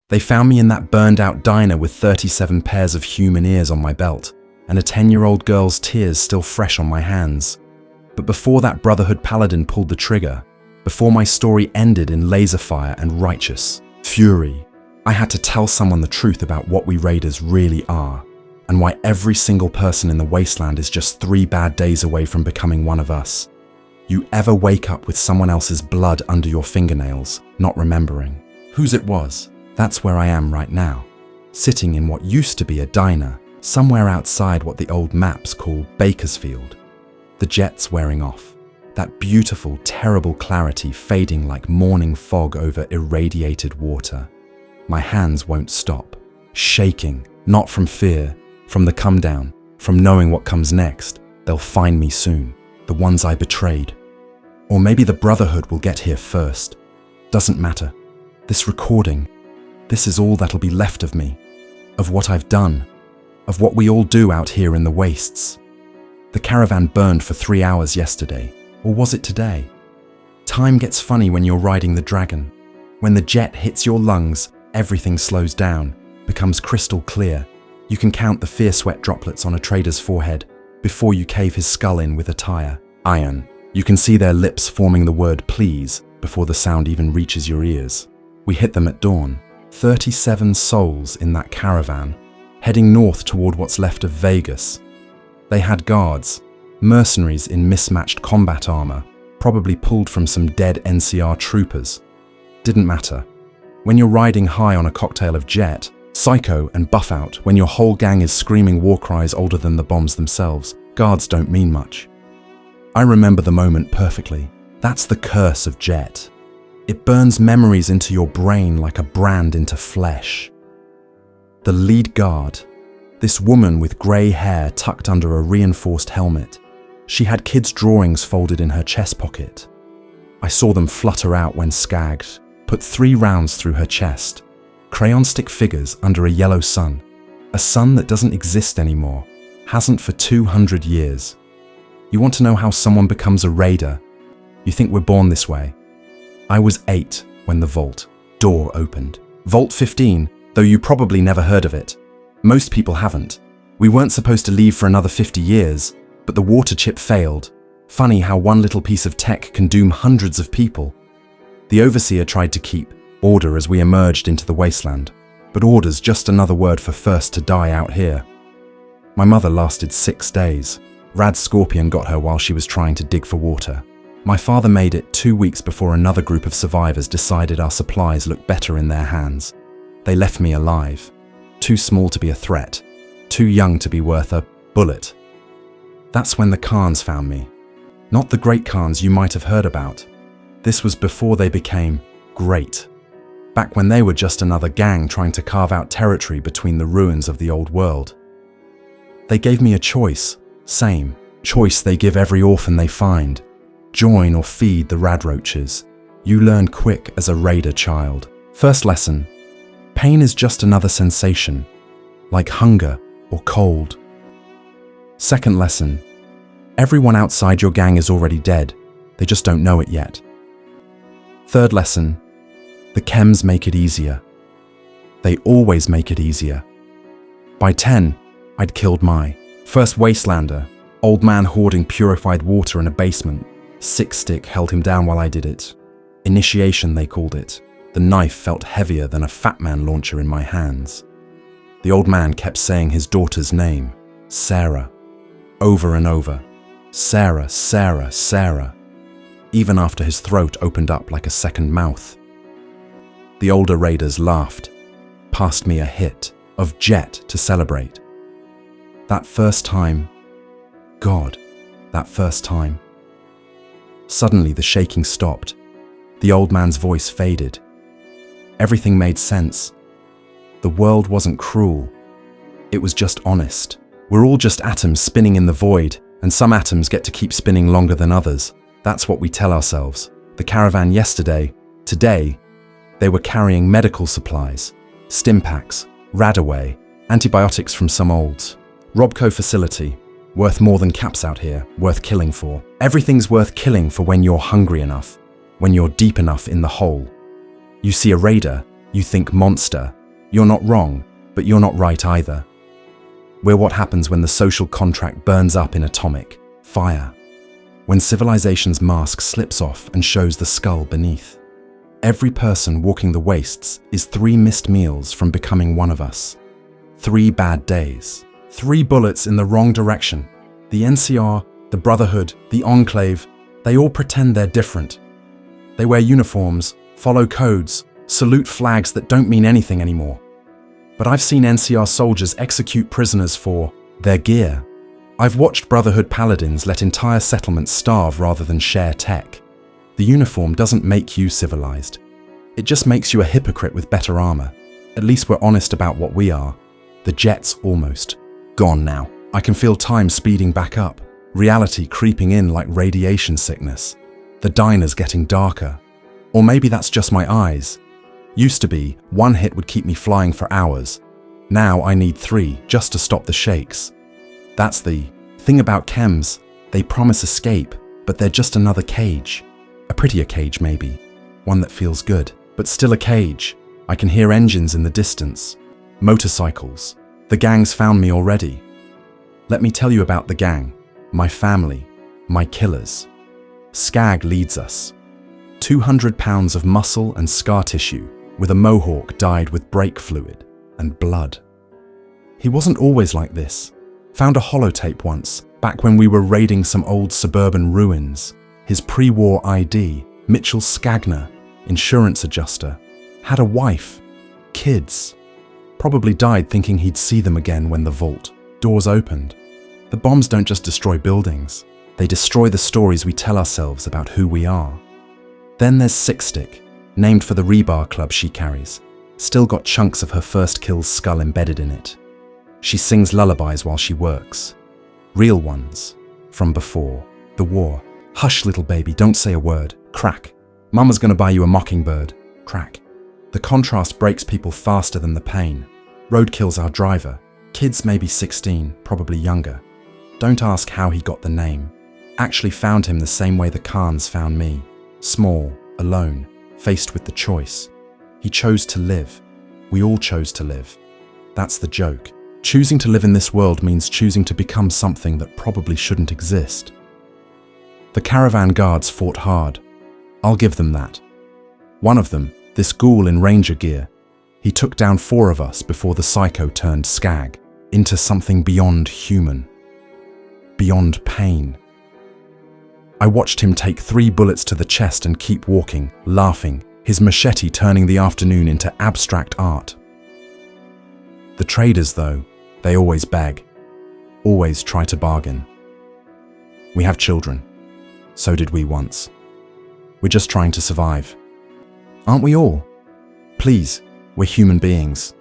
They found me in that burned-out diner with 37 pairs of human ears on my belt, and a 10-year-old girl's tears still fresh on my hands. But before that Brotherhood paladin pulled the trigger, before my story ended in laser fire and righteous fury, I had to tell someone the truth about what we raiders really are, and why every single person in the Wasteland is just 3 bad days away from becoming one of us. You ever wake up with someone else's blood under your fingernails, not remembering whose it was? That's where I am right now, sitting in what used to be a diner, somewhere outside what the old maps call Bakersfield. The jet's wearing off, that beautiful, terrible clarity fading like morning fog over irradiated water. My hands won't stop, shaking, not from fear, from the come down, from knowing what comes next. They'll find me soon, the ones I betrayed. Or maybe the Brotherhood will get here first. Doesn't matter. This recording, this is all that'll be left of me, of what I've done, of what we all do out here in the wastes. The caravan burned for 3 hours yesterday, or was it today? Time gets funny when you're riding the dragon. When the jet hits your lungs, everything slows down, becomes crystal clear. You can count the fear sweat droplets on a trader's forehead before you cave his skull in with a tire iron. You can see their lips forming the word please before the sound even reaches your ears. We hit them at dawn. 37 souls in that caravan, heading north toward what's left of Vegas. They had guards, mercenaries in mismatched combat armor, probably pulled from some dead NCR troopers. Didn't matter. When you're riding high on a cocktail of jet, psycho and buff out, when your whole gang is screaming war cries older than the bombs themselves, guards don't mean much. I remember the moment perfectly. That's the curse of jet. It burns memories into your brain like a brand into flesh. The lead guard, this woman with grey hair tucked under a reinforced helmet. She had kids' drawings folded in her chest pocket. I saw them flutter out when skagged, put 3 rounds through her chest. Crayon stick figures under a yellow sun. A sun that doesn't exist anymore, hasn't for 200 years. You want to know how someone becomes a raider? You think we're born this way? I was 8 when the vault door opened. Vault 15, though you probably never heard of it. Most people haven't. We weren't supposed to leave for another 50 years, but the water chip failed. Funny how one little piece of tech can doom hundreds of people. The overseer tried to keep order as we emerged into the wasteland, but order's just another word for first to die out here. My mother lasted 6 days. Rad Scorpion got her while she was trying to dig for water. My father made it 2 weeks before another group of survivors decided our supplies looked better in their hands. They left me alive. Too small to be a threat. Too young to be worth a bullet. That's when the Khans found me. Not the great Khans you might have heard about. This was before they became great. Back when they were just another gang trying to carve out territory between the ruins of the old world. They gave me a choice. Same choice they give every orphan they find. Join or feed the rad roaches. You learn quick as a raider child. First lesson. Pain is just another sensation, like hunger or cold. Second lesson. Everyone outside your gang is already dead. They just don't know it yet. Third lesson. The chems make it easier. They always make it easier. By 10, I'd killed my first Wastelander, old man hoarding purified water in a basement. 6-stick held him down while I did it. Initiation, they called it. The knife felt heavier than a Fat Man launcher in my hands. The old man kept saying his daughter's name, Sarah, over and over. Sarah, Sarah, Sarah. Even after his throat opened up like a second mouth. The older raiders laughed, passed me a hit of jet to celebrate. That first time, God, that first time. Suddenly the shaking stopped. The old man's voice faded. Everything made sense. The world wasn't cruel. It was just honest. We're all just atoms spinning in the void, and some atoms get to keep spinning longer than others. That's what we tell ourselves. The caravan yesterday, today, they were carrying medical supplies, stim packs, Radaway, antibiotics from some olds. Robco facility, worth more than caps out here, worth killing for. Everything's worth killing for when you're hungry enough, when you're deep enough in the hole. You see a raider, You think monster. You're not wrong, but you're not right either. We're what happens when the social contract burns up in atomic fire. When civilization's mask slips off and shows the skull beneath. Every person walking the wastes is 3 missed meals from becoming one of us. 3 bad days. 3 bullets in the wrong direction. The NCR, the Brotherhood, the Enclave, they all pretend they're different. They wear uniforms, follow codes, salute flags that don't mean anything anymore. But I've seen NCR soldiers execute prisoners for their gear. I've watched Brotherhood paladins let entire settlements starve rather than share tech. The uniform doesn't make you civilized. It just makes you a hypocrite with better armor. At least we're honest about what we are. The jet's almost gone now. I can feel time speeding back up, reality creeping in like radiation sickness. The diner's getting darker. Or maybe that's just my eyes. Used to be, 1 hit would keep me flying for hours. Now I need 3 just to stop the shakes. That's the thing about chems. They promise escape, but they're just another cage. A prettier cage maybe. One that feels good, but still a cage. I can hear engines in the distance. Motorcycles. The gang's found me already. Let me tell you about the gang. My family. My killers. Skag leads us. 200 pounds of muscle and scar tissue, with a mohawk dyed with brake fluid and blood. He wasn't always like this. Found a holotape once, back when we were raiding some old suburban ruins. His pre-war ID, Mitchell Skagner, insurance adjuster, had a wife, kids. Probably died thinking he'd see them again when the vault doors opened. The bombs don't just destroy buildings, they destroy the stories we tell ourselves about who we are. Then there's Six Stick, named for the rebar club she carries. Still got chunks of her first kill's skull embedded in it. She sings lullabies while she works. Real ones, from before the war. Hush, little baby, don't say a word. Crack. Mama's gonna buy you a mockingbird. Crack. The contrast breaks people faster than the pain. Roadkill's our driver. Kids maybe 16, probably younger. Don't ask how he got the name. Actually found him the same way the Khans found me. Small, alone, faced with the choice. He chose to live. We all chose to live. That's the joke. Choosing to live in this world means choosing to become something that probably shouldn't exist. The caravan guards fought hard. I'll give them that. One of them, this ghoul in ranger gear, he took down 4 of us before the psycho turned Skag into something beyond human. Beyond pain. I watched him take 3 bullets to the chest and keep walking, laughing, his machete turning the afternoon into abstract art. The traders, though, they always beg, always try to bargain. We have children. So did we once. We're just trying to survive. Aren't we all? Please, we're human beings.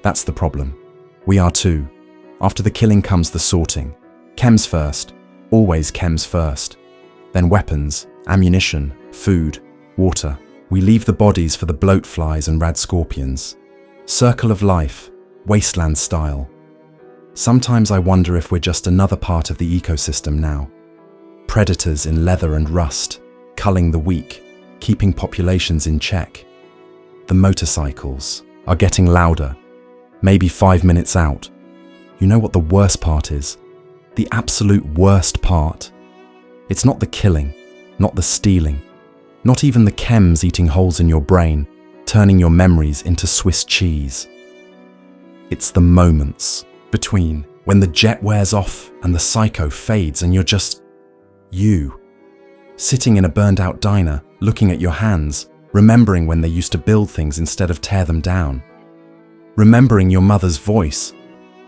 That's the problem. We are too. After the killing comes the sorting. Chems first. Always chems first. Then weapons, ammunition, food, water. We leave the bodies for the bloat flies and rad scorpions. Circle of life, Wasteland style. Sometimes I wonder if we're just another part of the ecosystem now. Predators in leather and rust, culling the weak, keeping populations in check. The motorcycles are getting louder, maybe 5 minutes out. You know what the worst part is? The absolute worst part? It's not the killing, not the stealing, not even the chems eating holes in your brain, turning your memories into Swiss cheese. It's the moments between when the jet wears off and the psycho fades and you're just you, sitting in a burned out diner, looking at your hands, remembering when they used to build things instead of tear them down, remembering your mother's voice,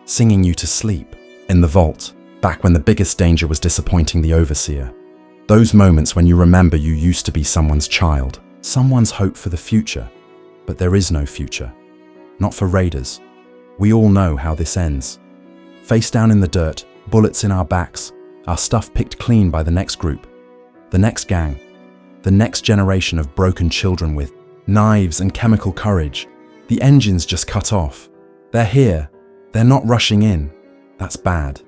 singing you to sleep in the vault, back when the biggest danger was disappointing the overseer. Those moments when you remember you used to be someone's child, someone's hope for the future, but there is no future, not for raiders. We all know how this ends. Face down in the dirt, bullets in our backs, our stuff picked clean by the next group, the next gang, the next generation of broken children with knives and chemical courage. The engine's just cut off. They're here. They're not rushing in. That's bad.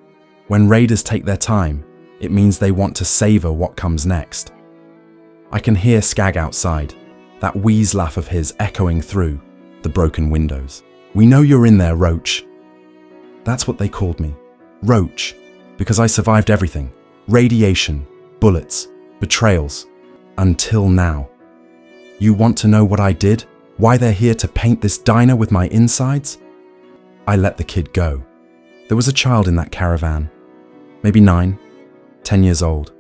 When raiders take their time, it means they want to savor what comes next. I can hear Skag outside, that wheeze laugh of his echoing through, the broken windows. "We know you're in there, Roach." That's what they called me, Roach, because I survived everything. Radiation, bullets, betrayals, until now. You want to know what I did? Why they're here to paint this diner with my insides? I let the kid go. There was a child in that caravan, maybe 9, 10 years old.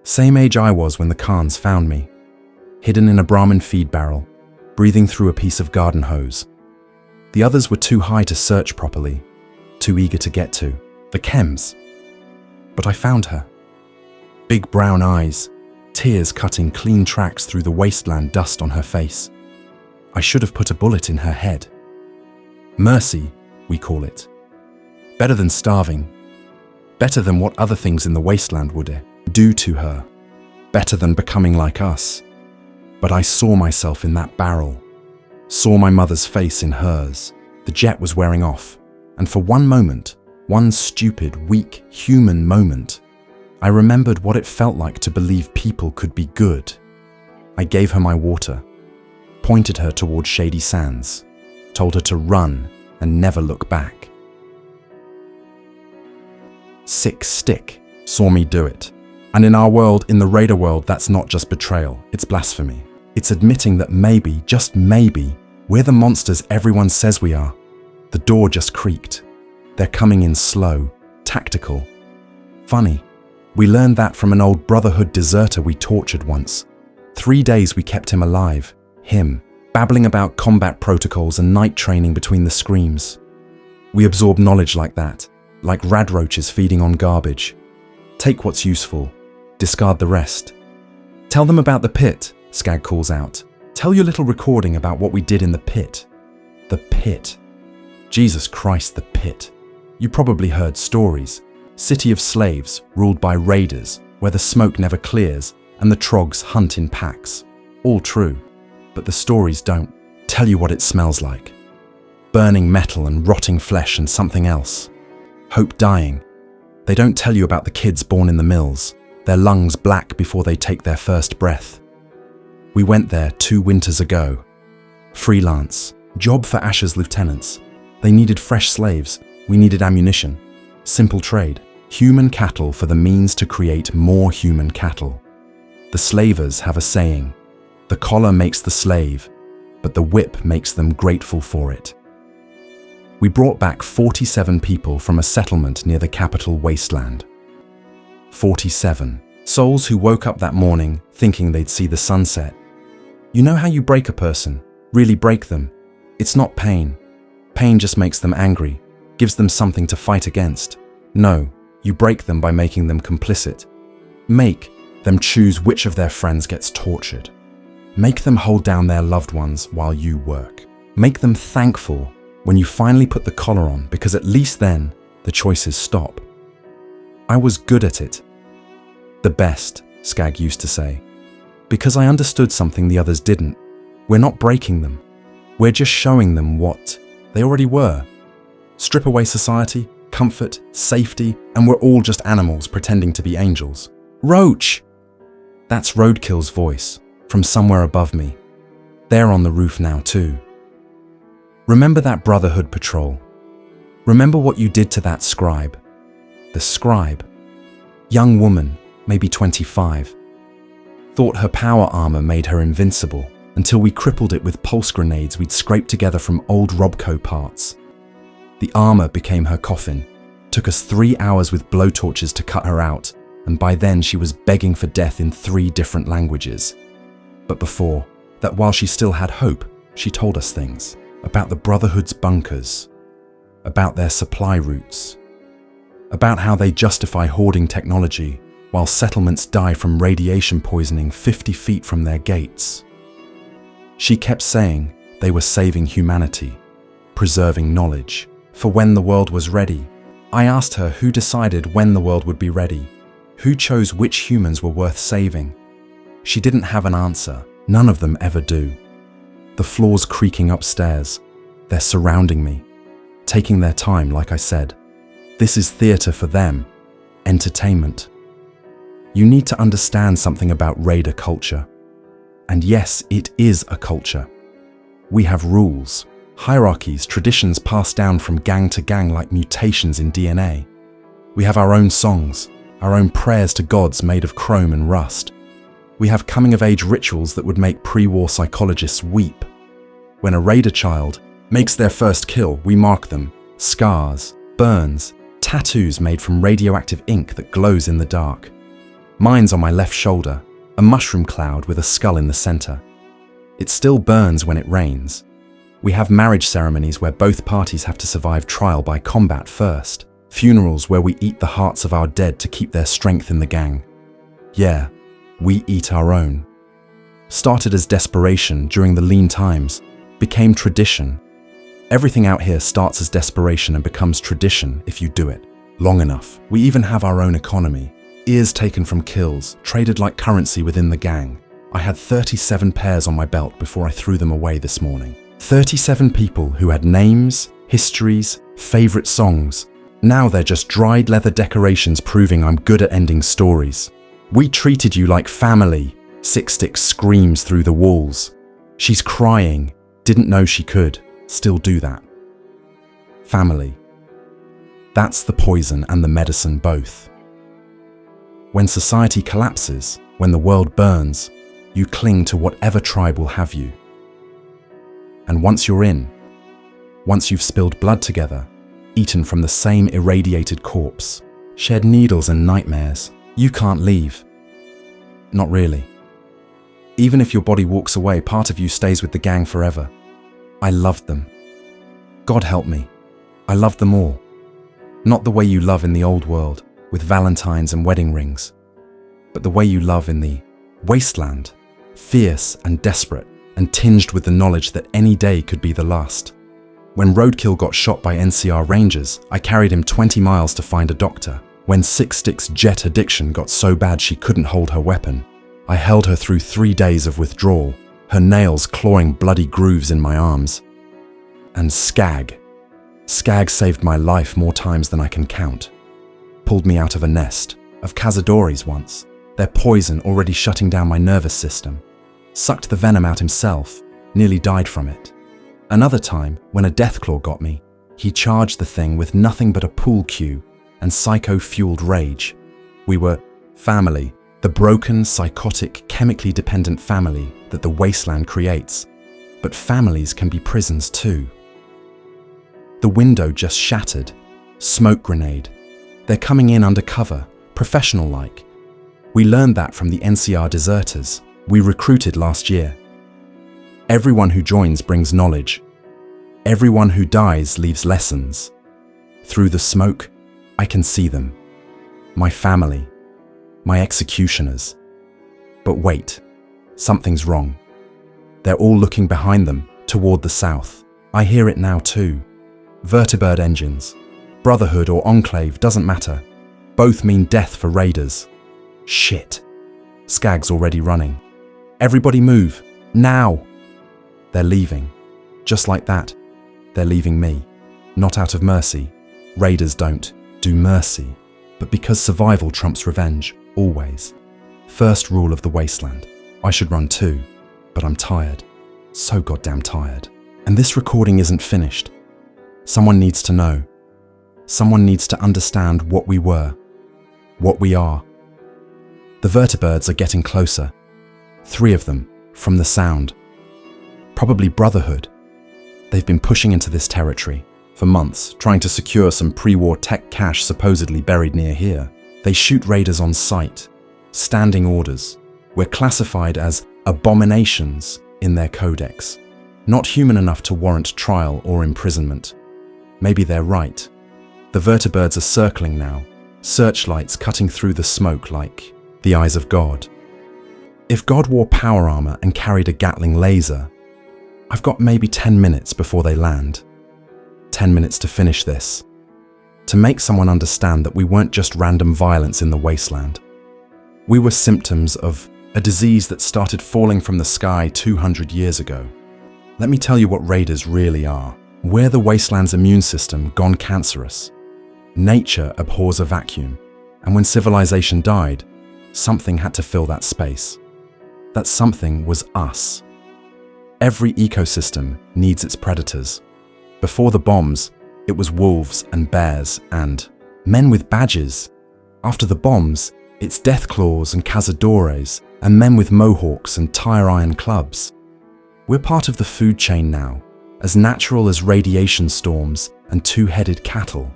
Same age I was when the Khans found me, hidden in a Brahmin feed barrel, breathing through a piece of garden hose. The others were too high to search properly, too eager to get to the chems. But I found her. Big brown eyes, tears cutting clean tracks through the wasteland dust on her face. I should have put a bullet in her head. Mercy, we call it. Better than starving. Better than what other things in the wasteland would do to her. Better than becoming like us. But I saw myself in that barrel. Saw my mother's face in hers. The jet was wearing off. And for one moment, one stupid, weak, human moment, I remembered what it felt like to believe people could be good. I gave her my water, pointed her toward shady sands, told her to run and never look back. Sick Stick saw me do it. And in our world, in the Raider world, that's not just betrayal, it's blasphemy. It's admitting that maybe, just maybe, we're the monsters everyone says we are. The door just creaked. They're coming in slow, tactical. Funny, we learned that from an old Brotherhood deserter we tortured once. 3 days we kept him alive, him, babbling about combat protocols and night training between the screams. We absorb knowledge like that, like radroaches feeding on garbage. Take what's useful, discard the rest. Tell them about the pit, Skag calls out. Tell your little recording about what we did in the pit. The pit. Jesus Christ, the pit. You probably heard stories. City of slaves, ruled by raiders, where the smoke never clears and the trogs hunt in packs. All true, but the stories don't tell you what it smells like. Burning metal and rotting flesh and something else. Hope dying. They don't tell you about the kids born in the mills, their lungs black before they take their first breath. We went there 2 winters ago. Freelance, job for Asher's lieutenants. They needed fresh slaves, we needed ammunition. Simple trade, human cattle for the means to create more human cattle. The slavers have a saying, the collar makes the slave, but the whip makes them grateful for it. We brought back 47 people from a settlement near the capital Wasteland. 47 souls who woke up that morning thinking they'd see the sunset. You know how you break a person, really break them? It's not pain. Pain just makes them angry, gives them something to fight against. No, you break them by making them complicit. Make them choose which of their friends gets tortured. Make them hold down their loved ones while you work. Make them thankful when you finally put the collar on, because at least then the choices stop. I was good at it. The best, Skag used to say. Because I understood something the others didn't. We're not breaking them. We're just showing them what they already were. Strip away society, comfort, safety, and we're all just animals pretending to be angels. Roach! That's Roadkill's voice, from somewhere above me. They're on the roof now too. Remember that Brotherhood patrol. Remember what you did to that scribe. The scribe. Young woman, maybe 25. Thought her power armor made her invincible, until we crippled it with pulse grenades we'd scraped together from old Robco parts. The armor became her coffin. Took us 3 hours with blowtorches to cut her out, and by then she was begging for death in 3 different languages. But before, that while she still had hope, she told us things. About the Brotherhood's bunkers. About their supply routes. About how they justify hoarding technology, while settlements die from radiation poisoning 50 feet from their gates. She kept saying they were saving humanity, preserving knowledge, for when the world was ready. I asked her who decided when the world would be ready, who chose which humans were worth saving. She didn't have an answer, none of them ever do. The floors creaking upstairs, they're surrounding me, taking their time like I said. This is theatre for them, entertainment. You need to understand something about Raider culture. And yes, it is a culture. We have rules. Hierarchies, traditions passed down from gang to gang like mutations in DNA. We have our own songs, our own prayers to gods made of chrome and rust. We have coming-of-age rituals that would make pre-war psychologists weep. When a raider child makes their first kill, we mark them. Scars, burns, tattoos made from radioactive ink that glows in the dark. Mine's on my left shoulder, a mushroom cloud with a skull in the center. It still burns when it rains. We have marriage ceremonies where both parties have to survive trial by combat first. Funerals where we eat the hearts of our dead to keep their strength in the gang. Yeah, we eat our own. Started as desperation during the lean times, became tradition. Everything out here starts as desperation and becomes tradition if you do it long enough. We even have our own economy. Ears taken from kills, traded like currency within the gang. I had 37 pairs on my belt before I threw them away this morning. 37 people who had names, histories, favorite songs. Now they're just dried leather decorations proving I'm good at ending stories. We treated you like family. Six Sticks screams through the walls. She's crying. Didn't know she could. Still do that. Family. That's the poison and the medicine both. When society collapses, when the world burns, you cling to whatever tribe will have you. And once you're in, once you've spilled blood together, eaten from the same irradiated corpse, shared needles and nightmares, you can't leave. Not really. Even if your body walks away, part of you stays with the gang forever. I loved them. God help me. I loved them all. Not the way you love in the old world, with valentines and wedding rings, but the way you love in the Wasteland, fierce and desperate and tinged with the knowledge that any day could be the last. When Roadkill got shot by NCR Rangers, I carried him 20 miles to find a doctor. When Six Sticks' jet addiction got so bad she couldn't hold her weapon, I held her through 3 days of withdrawal, her nails clawing bloody grooves in my arms. And Skag saved my life more times than I can count. Pulled me out of a nest of Cazadores once, their poison already shutting down my nervous system. Sucked the venom out himself, nearly died from it. Another time, when a Deathclaw got me, he charged the thing with nothing but a pool cue and psycho-fueled rage. We were family, the broken, psychotic, chemically dependent family that the Wasteland creates. But families can be prisons too. The window just shattered. Smoke grenade. They're coming in undercover, professional-like. We learned that from the NCR deserters we recruited last year. Everyone who joins brings knowledge. Everyone who dies leaves lessons. Through the smoke, I can see them. My family. My executioners. But wait, something's wrong. They're all looking behind them, toward the south. I hear it now too. Vertibird engines. Brotherhood or Enclave, doesn't matter. Both mean death for raiders. Shit. Skag's already running. Everybody move. Now! They're leaving. Just like that, they're leaving me. Not out of mercy. Raiders don't do mercy. But because survival trumps revenge, always. First rule of the Wasteland. I should run too, but I'm tired. So goddamn tired. And this recording isn't finished. Someone needs to know. Someone needs to understand what we were. What we are. The vertibirds are getting closer. 3 of them, from the sound. Probably Brotherhood. They've been pushing into this territory for months, trying to secure some pre-war tech cache supposedly buried near here. They shoot raiders on sight. Standing orders. We're classified as abominations in their codex. Not human enough to warrant trial or imprisonment. Maybe they're right. The vertibirds are circling now, searchlights cutting through the smoke like the eyes of God. If God wore power armor and carried a Gatling laser, I've got maybe 10 minutes before they land. 10 minutes to finish this. To make someone understand that we weren't just random violence in the Wasteland. We were symptoms of a disease that started falling from the sky 200 years ago. Let me tell you what raiders really are. We're the Wasteland's immune system gone cancerous. Nature abhors a vacuum, and when civilization died, something had to fill that space. That something was us. Every ecosystem needs its predators. Before the bombs, it was wolves and bears and men with badges. After the bombs, it's deathclaws and cazadores and men with mohawks and tire iron clubs. We're part of the food chain now, as natural as radiation storms and two-headed cattle.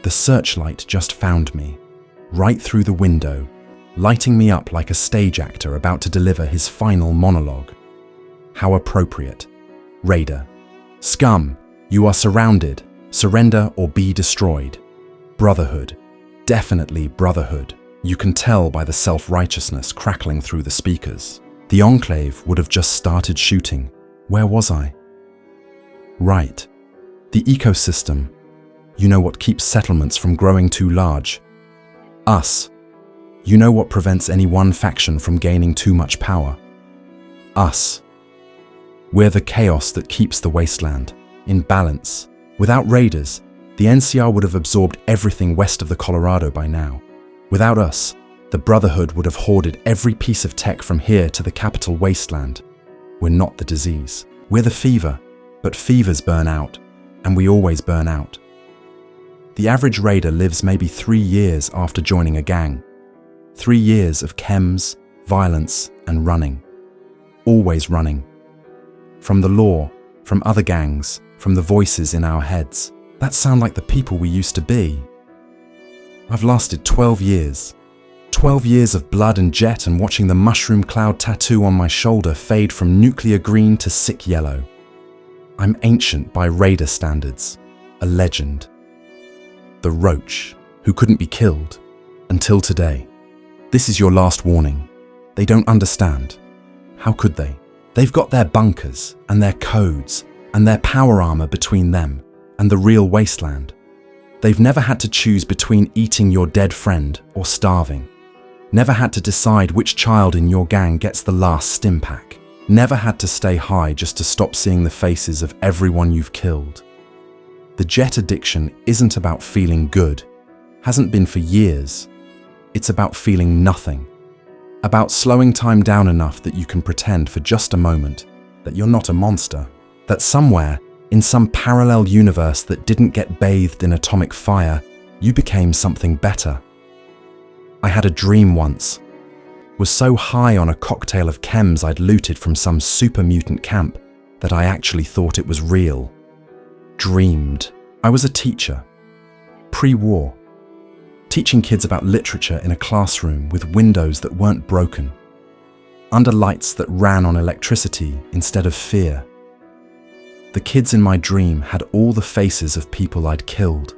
The searchlight just found me, right through the window, lighting me up like a stage actor about to deliver his final monologue. How appropriate. Raider. Scum, you are surrounded. Surrender or be destroyed. Brotherhood. Definitely Brotherhood. You can tell by the self-righteousness crackling through the speakers. The Enclave would have just started shooting. Where was I? Right. The ecosystem. You know what keeps settlements from growing too large. Us. You know what prevents any one faction from gaining too much power. Us. We're the chaos that keeps the Wasteland in balance. Without raiders, the NCR would have absorbed everything west of the Colorado by now. Without us, the Brotherhood would have hoarded every piece of tech from here to the capital Wasteland. We're not the disease. We're the fever, but fevers burn out, and we always burn out. The average raider lives maybe 3 years after joining a gang. 3 years of chems, violence, and running. Always running. From the law, from other gangs, from the voices in our heads. That sound like the people we used to be. I've lasted 12 years. 12 years of blood and jet and watching the mushroom cloud tattoo on my shoulder fade from nuclear green to sick yellow. I'm ancient by raider standards. A legend. The Roach, who couldn't be killed. Until today. This is your last warning. They don't understand. How could they? They've got their bunkers and their codes and their power armor between them and the real Wasteland. They've never had to choose between eating your dead friend or starving. Never had to decide which child in your gang gets the last stim pack. Never had to stay high just to stop seeing the faces of everyone you've killed. The jet addiction isn't about feeling good. Hasn't been for years. It's about feeling nothing. About slowing time down enough that you can pretend for just a moment that you're not a monster. That somewhere, in some parallel universe that didn't get bathed in atomic fire, you became something better. I had a dream once. Was so high on a cocktail of chems I'd looted from some super mutant camp that I actually thought it was real. Dreamed. I was a teacher. Pre-war. Teaching kids about literature in a classroom with windows that weren't broken. Under lights that ran on electricity instead of fear. The kids in my dream had all the faces of people I'd killed.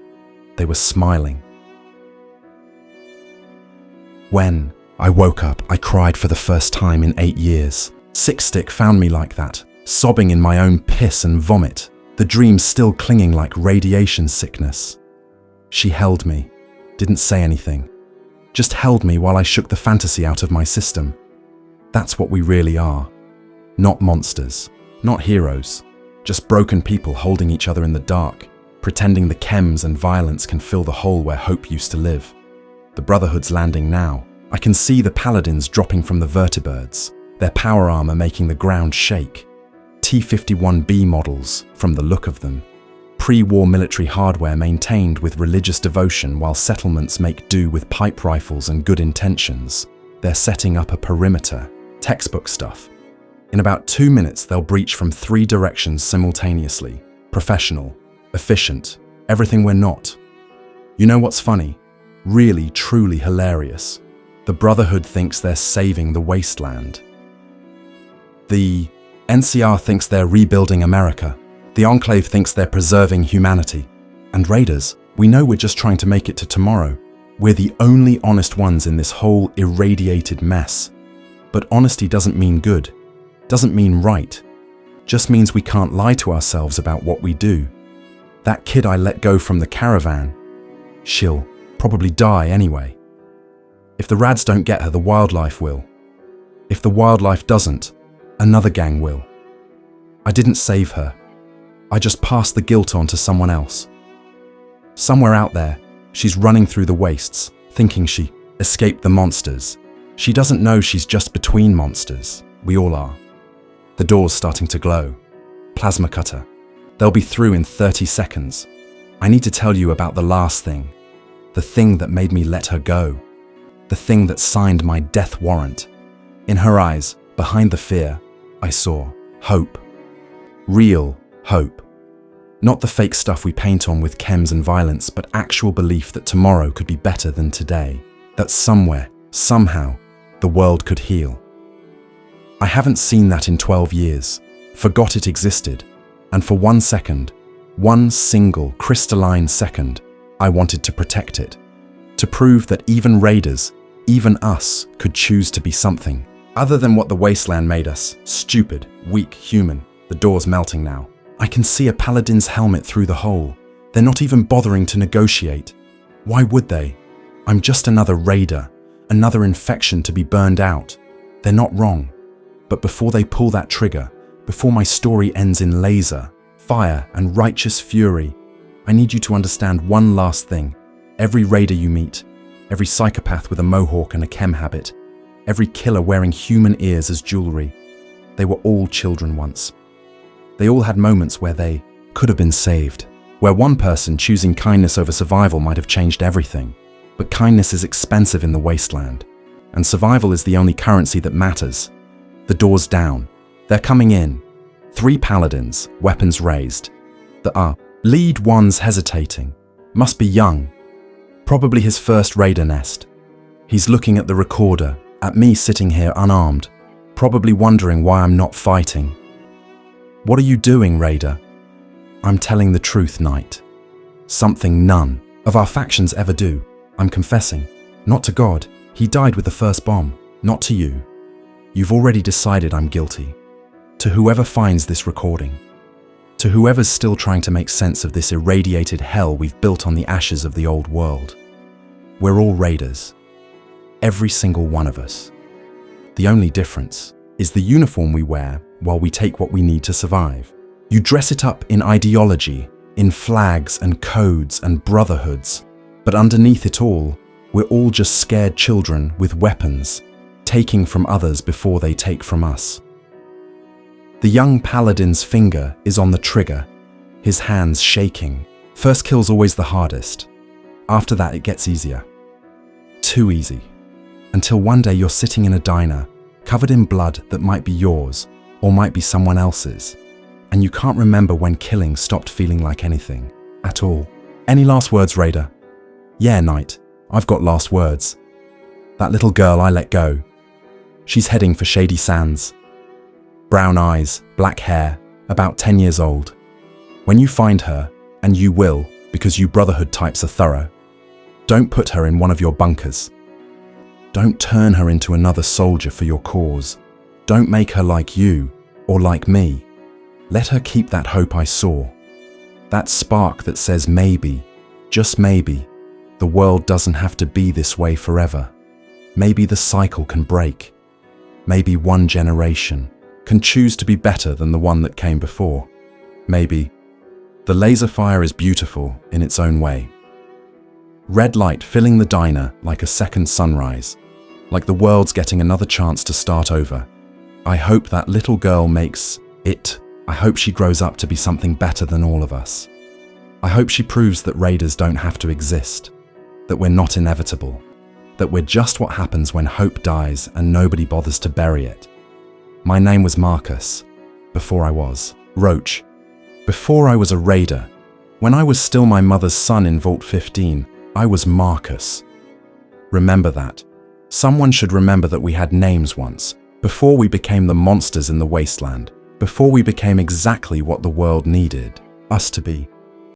They were smiling. When I woke up, I cried for the first time in 8 years. Six Stick found me like that, sobbing in my own piss and vomit, the dream still clinging like radiation sickness. She held me, didn't say anything, just held me while I shook the fantasy out of my system. That's what we really are. Not monsters, not heroes. Just broken people holding each other in the dark, pretending the chems and violence can fill the hole where hope used to live. The Brotherhood's landing now. I can see the paladins dropping from the vertibirds, their power armor making the ground shake. T-51B models, from the look of them. Pre-war military hardware maintained with religious devotion while settlements make do with pipe rifles and good intentions. They're setting up a perimeter. Textbook stuff. In about 2 minutes, they'll breach from 3 directions simultaneously. Professional, efficient, everything we're not. You know what's funny? Really, truly hilarious. The Brotherhood thinks they're saving the Wasteland. The NCR thinks they're rebuilding America. The Enclave thinks they're preserving humanity. And Raiders, we know we're just trying to make it to tomorrow. We're the only honest ones in this whole irradiated mess. But honesty doesn't mean good. Doesn't mean right. Just means we can't lie to ourselves about what we do. That kid I let go from the caravan, she'll probably die anyway. If the rads don't get her, the wildlife will. If the wildlife doesn't, another gang will. I didn't save her. I just passed the guilt on to someone else. Somewhere out there, she's running through the wastes, thinking she escaped the monsters. She doesn't know she's just between monsters. We all are. The door's starting to glow. Plasma cutter. They'll be through in 30 seconds. I need to tell you about the last thing. The thing that made me let her go. The thing that signed my death warrant. In her eyes, behind the fear, I saw hope. Real hope. Not the fake stuff we paint on with chems and violence, but actual belief that tomorrow could be better than today. That somewhere, somehow, the world could heal. I haven't seen that in 12 years, forgot it existed, and for 1 second, one single crystalline second, I wanted to protect it. To prove that even raiders, even us, could choose to be something. Other than what the Wasteland made us, stupid, weak, human. The door's melting now. I can see a paladin's helmet through the hole. They're not even bothering to negotiate. Why would they? I'm just another raider, another infection to be burned out. They're not wrong. But before they pull that trigger, before my story ends in laser, fire, and righteous fury, I need you to understand one last thing. Every raider you meet, every psychopath with a mohawk and a chem habit, every killer wearing human ears as jewelry, they were all children once. They all had moments where they could have been saved, where one person choosing kindness over survival might have changed everything. But kindness is expensive in the Wasteland, and survival is the only currency that matters. The door's down. They're coming in. 3 paladins, weapons raised. The lead one's hesitating. Must be young. Probably his first raider nest. He's looking at the recorder, at me sitting here unarmed, probably wondering why I'm not fighting. What are you doing, raider? I'm telling the truth, knight. Something none of our factions ever do. I'm confessing. Not to God. He died with the first bomb. Not to you. You've already decided I'm guilty. To whoever finds this recording. To whoever's still trying to make sense of this irradiated hell we've built on the ashes of the old world. We're all raiders. Every single one of us. The only difference is the uniform we wear while we take what we need to survive. You dress it up in ideology, in flags and codes and brotherhoods, but underneath it all, we're all just scared children with weapons, taking from others before they take from us. The young paladin's finger is on the trigger, his hands shaking. First kill's always the hardest. After that, it gets easier. Too easy. Until one day you're sitting in a diner, covered in blood that might be yours, or might be someone else's, and you can't remember when killing stopped feeling like anything, at all. Any last words, raider? Yeah, knight, I've got last words. That little girl I let go. She's heading for Shady Sands. Brown eyes, black hair, about 10 years old. When you find her, and you will, because you Brotherhood types are thorough, don't put her in one of your bunkers. Don't turn her into another soldier for your cause. Don't make her like you, or like me. Let her keep that hope I saw. That spark that says maybe, just maybe, the world doesn't have to be this way forever. Maybe the cycle can break. Maybe one generation can choose to be better than the one that came before. Maybe. The laser fire is beautiful in its own way. Red light filling the diner like a second sunrise, like the world's getting another chance to start over. I hope that little girl makes it. I hope she grows up to be something better than all of us. I hope she proves that raiders don't have to exist, that we're not inevitable, that we're just what happens when hope dies and nobody bothers to bury it. My name was Marcus, before I was Roach, before I was a raider. When I was still my mother's son in Vault 15, I was Marcus. Remember that. Someone should remember that we had names once, before we became the monsters in the Wasteland, before we became exactly what the world needed us to be.